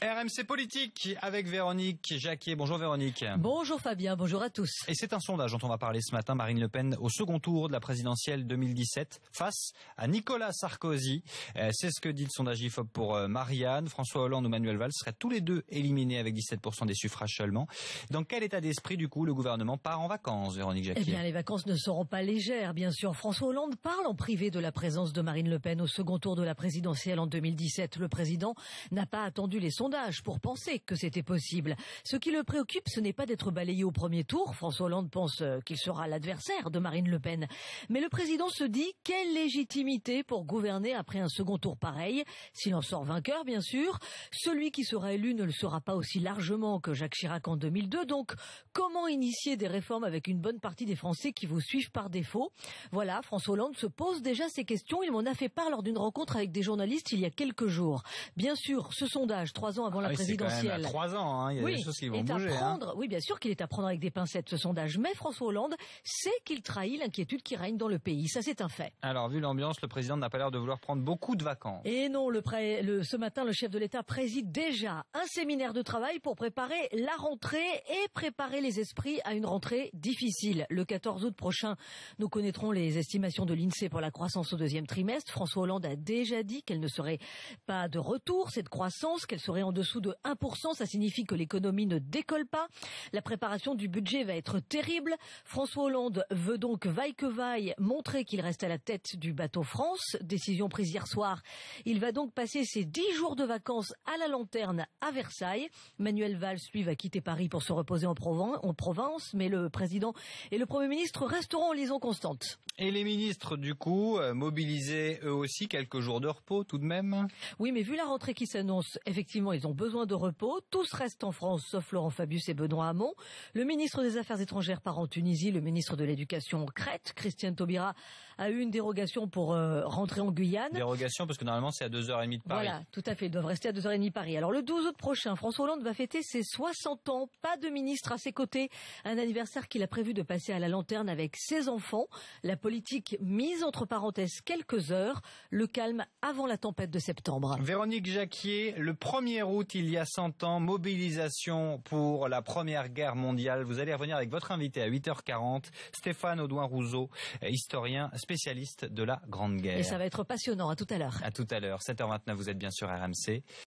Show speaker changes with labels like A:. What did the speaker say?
A: RMC Politique avec Véronique Jacquier. Bonjour Véronique.
B: Bonjour Fabien, bonjour à tous.
A: Et c'est un sondage dont on va parler ce matin. Marine Le Pen au second tour de la présidentielle 2017 face à Nicolas Sarkozy. C'est ce que dit le sondage IFOP pour Marianne. François Hollande ou Manuel Valls seraient tous les deux éliminés avec 17% des suffrages seulement. Dans quel état d'esprit du coup le gouvernement part en vacances, Véronique Jacquier?
B: Eh bien les vacances ne seront pas légères, bien sûr. François Hollande parle en privé de la présence de Marine Le Pen au second tour de la présidentielle en 2017. Le président n'a pas attendu les sondages pour penser que c'était possible. Ce qui le préoccupe, ce n'est pas d'être balayé au premier tour. François Hollande pense qu'il sera l'adversaire de Marine Le Pen. Mais le président se dit, quelle légitimité pour gouverner après un second tour pareil, s'il en sort vainqueur, bien sûr. Celui qui sera élu ne le sera pas aussi largement que Jacques Chirac en 2002. Donc, comment initier des réformes avec une bonne partie des Français qui vous suivent par défaut? Voilà, François Hollande se pose déjà ces questions. Il m'en a fait part lors d'une rencontre avec des journalistes il y a quelques jours. Bien sûr, ce sondage, 3 ans avant la présidentielle.
A: C'est quand même à 3 ans, il y a des choses qui vont bouger.
B: Oui, bien sûr qu'il est à prendre avec des pincettes, ce sondage. Mais François Hollande sait qu'il trahit l'inquiétude qui règne dans le pays. Ça, c'est un fait.
A: Alors, vu l'ambiance, le président n'a pas l'air de vouloir prendre beaucoup de vacances.
B: Et non, ce matin, le chef de l'État préside déjà un séminaire de travail pour préparer la rentrée et préparer les esprits à une rentrée difficile. Le 14 août prochain, nous connaîtrons les estimations de l'INSEE pour la croissance au deuxième trimestre. François Hollande a déjà dit qu'elle ne serait pas de retour, cette croissance, qu'elle serait en dessous de 1%. Ça signifie que l'économie ne décolle pas. La préparation du budget va être terrible. François Hollande veut donc, vaille que vaille, montrer qu'il reste à la tête du bateau France. Décision prise hier soir. Il va donc passer ses 10 jours de vacances à la lanterne à Versailles. Manuel Valls, lui, va quitter Paris pour se reposer en Provence, mais le président et le Premier ministre resteront en liaison constante.
A: Et les ministres, du coup, mobilisés eux aussi, quelques jours de repos tout de même?
B: Oui, mais vu la rentrée qui s'annonce, effectivement, ils ont besoin de repos. Tous restent en France, sauf Laurent Fabius et Benoît Hamon. Le ministre des Affaires étrangères part en Tunisie, le ministre de l'Éducation en Crète. Christiane Taubira a eu une dérogation pour rentrer en Guyane.
A: Dérogation parce que normalement c'est à 2h30 de Paris.
B: Voilà, tout à fait, ils doivent rester à 2h30 de Paris. Alors le 12 août prochain, François Hollande va fêter ses 60 ans. Pas de ministre à ses côtés. Un anniversaire qu'il a prévu de passer à la lanterne avec ses enfants. La politique mise entre parenthèses quelques heures. Le calme avant la tempête de septembre.
A: Véronique Jacquier, le 1er août, il y a 100 ans, mobilisation pour la Première Guerre mondiale. Vous allez revenir avec votre invité à 8h40, Stéphane Audouin-Rousseau, historien spécialiste de la Grande Guerre.
B: Et ça va être passionnant. À tout à l'heure.
A: À tout à l'heure, 7h29, vous êtes bien sûr RMC.